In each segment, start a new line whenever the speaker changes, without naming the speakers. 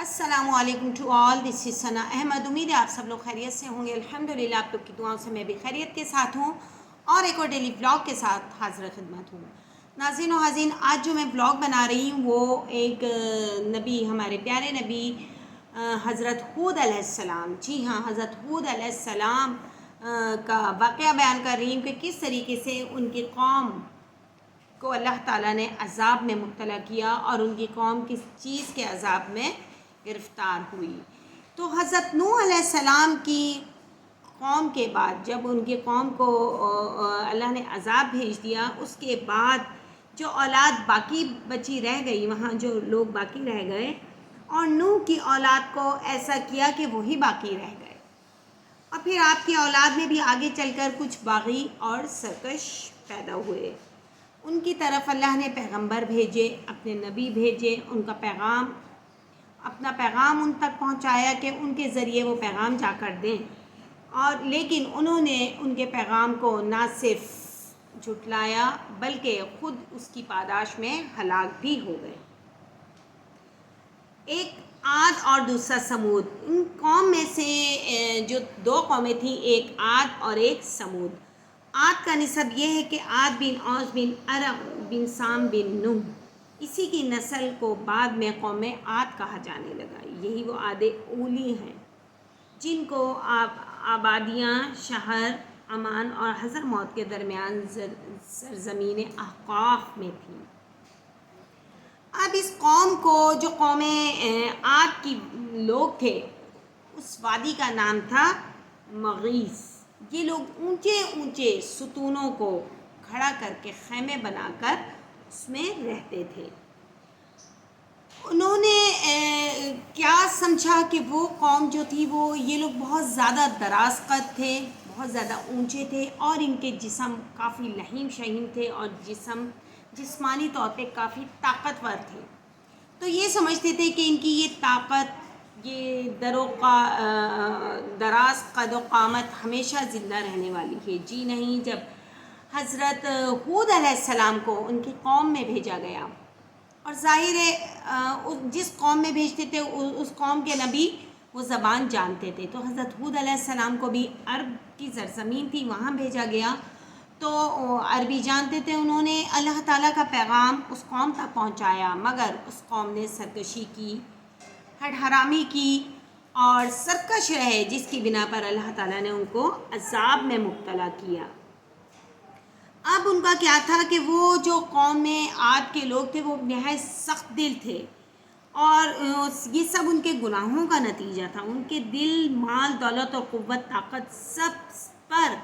السلام علیکم to all, دس از ثنا احمد۔ امید ہے آپ سب لوگ خیریت سے ہوں گے۔ الحمدللہ آپ لوگ کی دعاؤں سے میں بھی خیریت کے ساتھ ہوں اور ایک اور ڈیلی بلاگ کے ساتھ حاضر خدمت ہوں۔ ناظرین و حاضرین، آج جو میں بلاگ بنا رہی ہوں وہ ایک نبی، ہمارے پیارے نبی حضرت ہود علیہ السلام، جی ہاں، حضرت ہود علیہ السلام کا واقعہ بیان کر رہی ہوں کہ کس طریقے سے ان کی قوم کو اللہ تعالیٰ نے عذاب میں مبتلا کیا اور ان کی قوم کس چیز کے عذاب میں گرفتار ہوئی۔ تو حضرت نوح علیہ السلام کی قوم کے بعد، جب ان کی قوم کو اللہ نے عذاب بھیج دیا، اس کے بعد جو اولاد باقی بچی رہ گئی، وہاں جو لوگ باقی رہ گئے، اور نوح کی اولاد کو ایسا کیا کہ وہی باقی رہ گئے، اور پھر آپ کی اولاد میں بھی آگے چل کر کچھ باغی اور سرکش پیدا ہوئے۔ ان کی طرف اللہ نے پیغمبر بھیجے، اپنے نبی بھیجے، ان کا پیغام، اپنا پیغام ان تک پہنچایا کہ ان کے ذریعے وہ پیغام جا کر دیں، اور لیکن انہوں نے ان کے پیغام کو نہ صرف جھٹلایا بلکہ خود اس کی پاداش میں ہلاک بھی ہو گئے۔ ایک عاد اور دوسرا سمود، ان قوم میں سے جو دو قومیں تھیں، ایک عاد اور ایک سمود۔ عاد کا نسب یہ ہے کہ عاد بن اوس بن ارم بن سام بن نوح، اسی کی نسل کو بعد میں قوم عاد کہا جانے لگا۔ یہی وہ عاد اولی ہیں جن کو آبادیاں شہر عمان اور حضر موت کے درمیان سرزمین احقاف میں تھیں۔ اب اس قوم کو، جو قوم عاد کی لوگ تھے، اس وادی کا نام تھا مغیث۔ یہ لوگ اونچے اونچے ستونوں کو کھڑا کر کے خیمے بنا کر اس میں رہتے تھے۔ انہوں نے کیا سمجھا کہ وہ قوم جو تھی، وہ یہ لوگ بہت زیادہ دراز قد تھے، بہت زیادہ اونچے تھے، اور ان کے جسم کافی لحیم شہیم تھے، اور جسمانی طور پہ کافی طاقتور تھے۔ تو یہ سمجھتے تھے کہ ان کی یہ طاقت، یہ دراز قد و قامت ہمیشہ زندہ رہنے والی ہے۔ جی نہیں، جب حضرت ہود علیہ السلام کو ان کی قوم میں بھیجا گیا، اور ظاہر ہے جس قوم میں بھیجتے تھے اس قوم کے نبی وہ زبان جانتے تھے، تو حضرت ہود علیہ السلام کو بھی عرب کی سرزمین تھی، وہاں بھیجا گیا، تو عربی جانتے تھے۔ انہوں نے اللہ تعالیٰ کا پیغام اس قوم تک پہنچایا، مگر اس قوم نے سرکشی کی، ہٹ حرامی کی اور سرکش رہے، جس کی بنا پر اللہ تعالیٰ نے ان کو عذاب میں مبتلا کیا۔ اب ان کا کیا تھا کہ وہ جو قوم میں عاد کے لوگ تھے وہ نہایت سخت دل تھے، اور یہ سب ان کے گناہوں کا نتیجہ تھا۔ ان کے دل، مال، دولت اور قوت، طاقت سب پر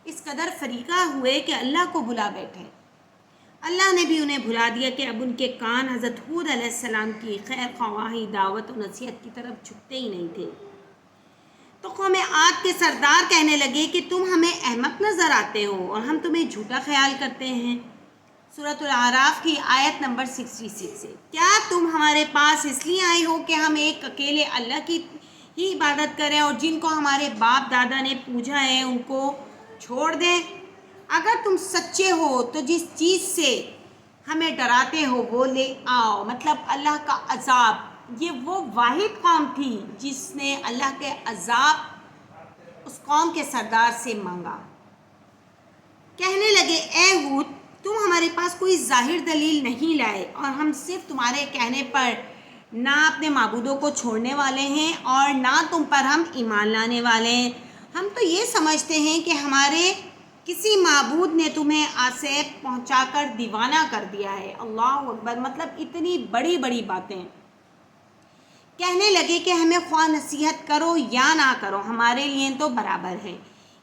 اس قدر فریقہ ہوئے کہ اللہ کو بھلا بیٹھے۔ اللہ نے بھی انہیں بھلا دیا کہ اب ان کے کان حضرت ہود علیہ السلام کی خیر خواہی، دعوت و نصیحت کی طرف جھکتے ہی نہیں تھے۔ تو قوم عاد کے سردار کہنے لگے کہ تم ہمیں احمق نظر آتے ہو اور ہم تمہیں جھوٹا خیال کرتے ہیں۔ سورۃ الاعراف کی آیت نمبر 66 سے، کیا تم ہمارے پاس اس لیے آئے ہو کہ ہم ایک اکیلے اللہ کی ہی عبادت کریں اور جن کو ہمارے باپ دادا نے پوجا ہے ان کو چھوڑ دیں؟ اگر تم سچے ہو تو جس چیز سے ہمیں ڈراتے ہو وہ لے آؤ۔ مطلب اللہ کا عذاب، یہ وہ واحد قوم تھی جس نے اللہ کے عذاب اس قوم کے سردار سے مانگا۔ کہنے لگے، اے ہود، تم ہمارے پاس کوئی ظاہر دلیل نہیں لائے، اور ہم صرف تمہارے کہنے پر نہ اپنے معبودوں کو چھوڑنے والے ہیں اور نہ تم پر ہم ایمان لانے والے ہیں۔ ہم تو یہ سمجھتے ہیں کہ ہمارے کسی معبود نے تمہیں آسیب پہنچا کر دیوانہ کر دیا ہے۔ اللہ اکبر، مطلب اتنی بڑی بڑی باتیں۔ کہنے لگے کہ ہمیں خواہ نصیحت کرو یا نہ کرو، ہمارے لیے تو برابر ہے،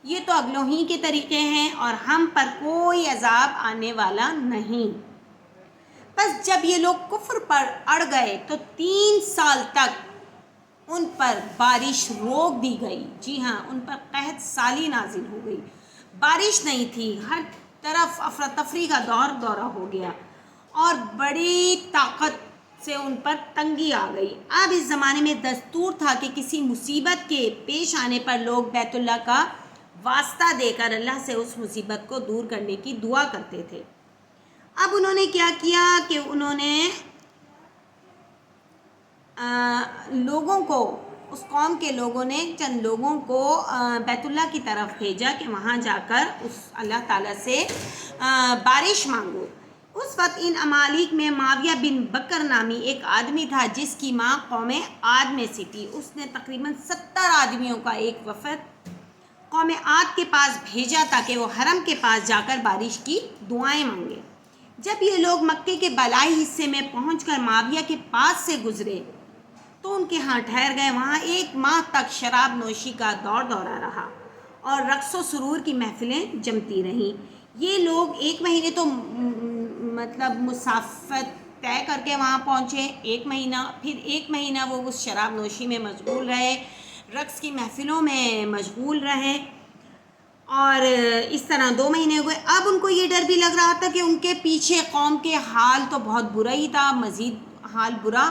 یہ تو اگلوں ہی کے طریقے ہیں اور ہم پر کوئی عذاب آنے والا نہیں۔ بس جب یہ لوگ کفر پر اڑ گئے تو 3 سال تک ان پر بارش روک دی گئی۔ جی ہاں، ان پر قحط سالی نازل ہو گئی، بارش نہیں تھی، ہر طرف افراتفری کا دورہ ہو گیا، اور بڑی طاقت سے ان پر تنگی آ گئی۔ اب اس زمانے میں دستور تھا کہ کسی مصیبت کے پیش آنے پر لوگ بیت اللہ کا واسطہ دے کر اللہ سے اس مصیبت کو دور کرنے کی دعا کرتے تھے۔ اب انہوں نے کیا کیا کہ انہوں نے لوگوں کو، اس قوم کے لوگوں نے چند لوگوں کو بیت اللہ کی طرف بھیجا کہ وہاں جا کر اس اللہ تعالیٰ سے بارش مانگو۔ اس وقت ان امالیک میں معاویہ بن بکر نامی ایک آدمی تھا جس کی ماں قوم عاد میں سے تھی۔ اس نے تقریباً 70 آدمیوں کا ایک وفد قوم عاد کے پاس بھیجا تاکہ وہ حرم کے پاس جا کر بارش کی دعائیں مانگے۔ جب یہ لوگ مکے کے بالائی حصے میں پہنچ کر معاویہ کے پاس سے گزرے تو ان کے ہاں ٹھہر گئے۔ وہاں 1 ماہ تک شراب نوشی کا دورہ رہا اور رقص و سرور کی محفلیں جمتی رہیں۔ یہ لوگ 1 مہینے تو مطلب مسافت طے کر کے وہاں پہنچے، 1 مہینہ، پھر 1 مہینہ وہ اس شراب نوشی میں مشغول رہے، رقص کی محفلوں میں مشغول رہے، اور اس طرح 2 مہینے ہوئے۔ اب ان کو یہ ڈر بھی لگ رہا تھا کہ ان کے پیچھے قوم کے حال تو بہت برا ہی تھا، مزید حال برا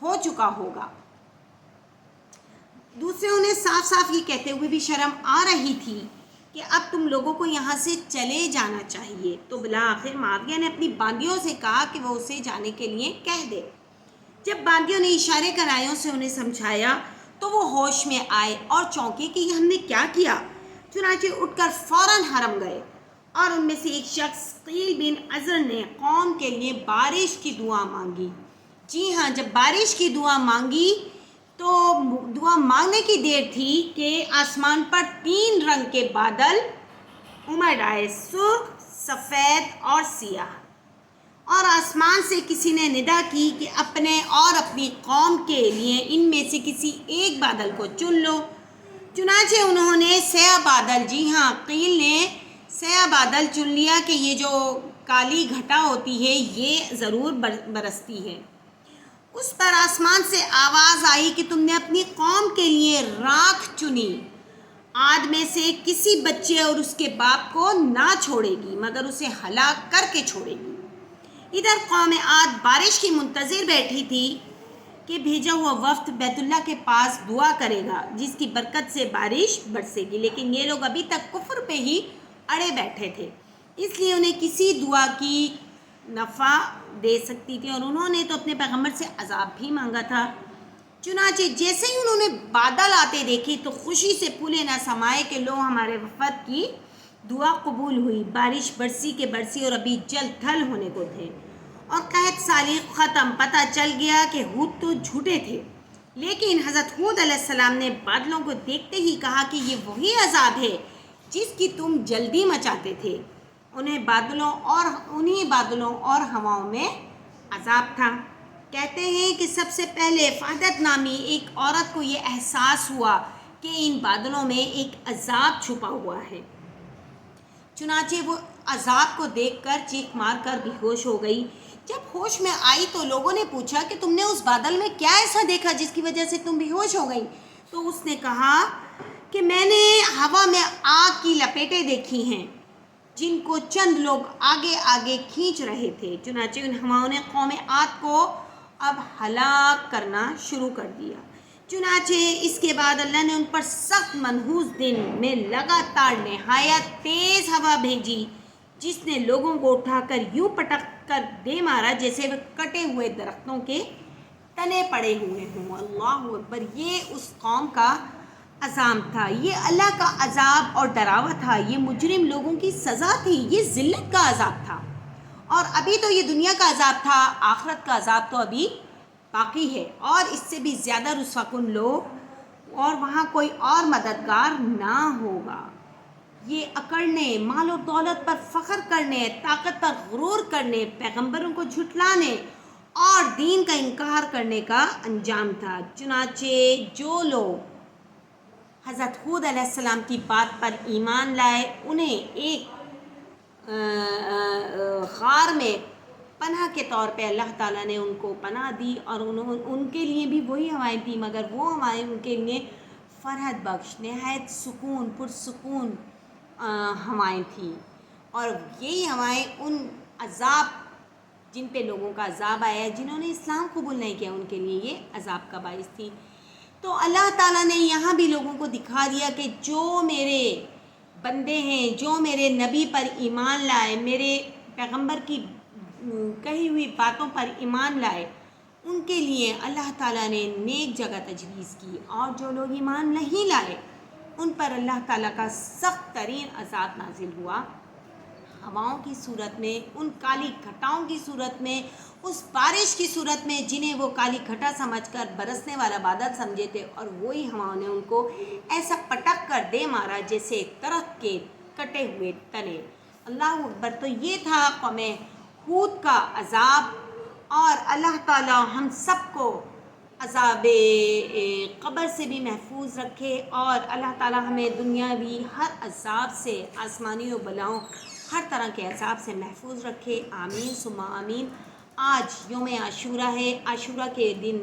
ہو چکا ہوگا۔ دوسرے انہیں صاف صاف یہ کہتے ہوئے بھی شرم آ رہی تھی کہ اب تم لوگوں کو یہاں سے چلے جانا چاہیے۔ تو بالآخر معاویہ نے اپنی باندیوں سے کہا کہ وہ اسے جانے کے لیے کہہ دے۔ جب باندیوں نے اشارے کرائیوں سے انہیں سمجھایا تو وہ ہوش میں آئے اور چونکے کہ یہ ہم نے کیا کیا۔ چنانچہ اٹھ کر فوراً حرم گئے، اور ان میں سے ایک شخص قیل بن عذر نے قوم کے لیے بارش کی دعا مانگی۔ جی ہاں، جب بارش کی دعا مانگی تو دعا مانگنے کی دیر تھی کہ آسمان پر 3 رنگ کے بادل امڈ آئے، سرخ، سفید اور سیاہ، اور آسمان سے کسی نے ندا کی کہ اپنے اور اپنی قوم کے لیے ان میں سے کسی ایک بادل کو چن لو۔ چنانچہ انہوں نے سیاہ بادل، جی ہاں، قیل نے سیاہ بادل چن لیا کہ یہ جو کالی گھٹا ہوتی ہے یہ ضرور برستی ہے۔ اس پر آسمان سے آواز آئی کہ تم نے اپنی قوم کے لیے راکھ چنی، عاد میں سے کسی بچے اور اس کے باپ کو نہ چھوڑے گی مگر اسے ہلاک کر کے چھوڑے گی۔ ادھر قوم عاد بارش کی منتظر بیٹھی تھی کہ بھیجا ہوا وفد بیت اللہ کے پاس دعا کرے گا جس کی برکت سے بارش برسے گی، لیکن یہ لوگ ابھی تک کفر پہ ہی اڑے بیٹھے تھے، اس لیے انہیں کسی دعا کی نفع دے سکتی تھی، اور انہوں نے تو اپنے پیغمبر سے عذاب بھی مانگا تھا۔ چنانچہ جیسے ہی انہوں نے بادل آتے دیکھے تو خوشی سے پھولے نہ سمائے کہ لو ہمارے وفد کی دعا قبول ہوئی۔ بارش برسی کے برسی اور ابھی جلد تھل ہونے کو تھے، اور قحط سالی ختم۔ پتہ چل گیا کہ ہود تو جھوٹے تھے، لیکن حضرت ہود علیہ السلام نے بادلوں کو دیکھتے ہی کہا کہ یہ وہی عذاب ہے جس کی تم جلدی مچاتے تھے۔ انہیں بادلوں اور ہواؤں میں عذاب تھا۔ کہتے ہیں کہ سب سے پہلے فہدت نامی ایک عورت کو یہ احساس ہوا کہ ان بادلوں میں ایک عذاب چھپا ہوا ہے، چنانچہ وہ عذاب کو دیکھ کر چیخ مار کر بے ہوش ہو گئی۔ جب ہوش میں آئی تو لوگوں نے پوچھا کہ تم نے اس بادل میں کیا ایسا دیکھا جس کی وجہ سے تم بے ہوش ہو گئی؟ تو اس نے کہا کہ میں نے ہوا میں آگ کی لپیٹیں دیکھی ہیں جن کو چند لوگ آگے آگے کھینچ رہے تھے۔ چنانچہ ان ہواؤں نے قوم عاد کو اب ہلاک کرنا شروع کر دیا۔ چنانچہ اس کے بعد اللہ نے ان پر سخت منحوس دن میں لگاتار نہایت تیز ہوا بھیجی جس نے لوگوں کو اٹھا کر یوں پٹک کر دے مارا جیسے وہ کٹے ہوئے درختوں کے تنے پڑے ہوئے ہوں۔ اللہ اکبر! یہ اس قوم کا عذاب تھا، یہ اللہ کا عذاب اور ڈراوا تھا، یہ مجرم لوگوں کی سزا تھی، یہ ذلت کا عذاب تھا۔ اور ابھی تو یہ دنیا کا عذاب تھا، آخرت کا عذاب تو ابھی باقی ہے، اور اس سے بھی زیادہ رسوا کن لوگ، اور وہاں کوئی اور مددگار نہ ہوگا۔ یہ اکڑنے، مال و دولت پر فخر کرنے، طاقت پر غرور کرنے، پیغمبروں کو جھٹلانے اور دین کا انکار کرنے کا انجام تھا۔ چنانچہ جو لوگ حضرت ہود علیہ السلام کی بات پر ایمان لائے انہیں ایک غار میں پناہ کے طور پہ اللہ تعالیٰ نے ان کو پناہ دی، اور ان کے لیے بھی وہی ہوائیں تھیں، مگر وہ ہوائیں ان کے لیے فرحت بخش، نہایت سکون، پرسکون ہوائیں تھیں، اور یہی ہوائیں ان عذاب جن پہ لوگوں کا عذاب آیا ہے، جنہوں نے اسلام قبول نہیں کیا، ان کے لیے یہ عذاب کا باعث تھی۔ تو اللہ تعالیٰ نے یہاں بھی لوگوں کو دکھا دیا کہ جو میرے بندے ہیں، جو میرے نبی پر ایمان لائے، میرے پیغمبر کی کہی ہوئی باتوں پر ایمان لائے، ان کے لیے اللہ تعالیٰ نے نیک جگہ تجویز کی، اور جو لوگ ایمان نہیں لائے ان پر اللہ تعالیٰ کا سخت ترین عذاب نازل ہوا، ہواؤں کی صورت میں، ان کالی گھٹاؤں کی صورت میں، اس بارش کی صورت میں جنہیں وہ کالی گھٹا سمجھ کر برسنے والا بادل سمجھے تھے، اور وہی ہواؤں نے ان کو ایسا پٹک کر دے مارا جیسے درخت کے کٹے ہوئے تنے۔ اللہ اکبر۔ تو یہ تھا قوم ہود کا عذاب، اور اللہ تعالیٰ ہم سب کو عذاب قبر سے بھی محفوظ رکھے، اور اللہ تعالیٰ ہمیں دنیاوی ہر عذاب سے، آسمانی و بلاؤں ہر طرح کے عذاب سے محفوظ رکھے، آمین ثم آمین۔ آج یوم عاشورہ ہے۔ عاشورہ کے دن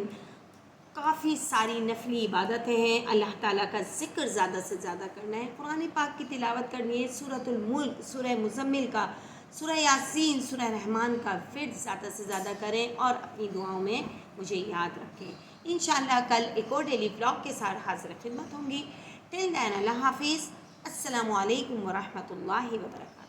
کافی ساری نفلی عبادتیں ہیں، اللہ تعالیٰ کا ذکر زیادہ سے زیادہ کرنا ہے، قرآن پاک کی تلاوت کرنی ہے، سورۃ الملک، سورہ مزمل کا، سورہ یاسین، سورہ رحمان کا ورد زیادہ سے زیادہ کریں، اور اپنی دعاؤں میں مجھے یاد رکھیں۔ انشاءاللہ کل ایک اور ڈیلی بلاگ کے ساتھ حاضر خدمت ہوں گی۔ ٹل دین اللہ حافظ، السلام علیکم ورحمۃ اللہ وبرکاتہ۔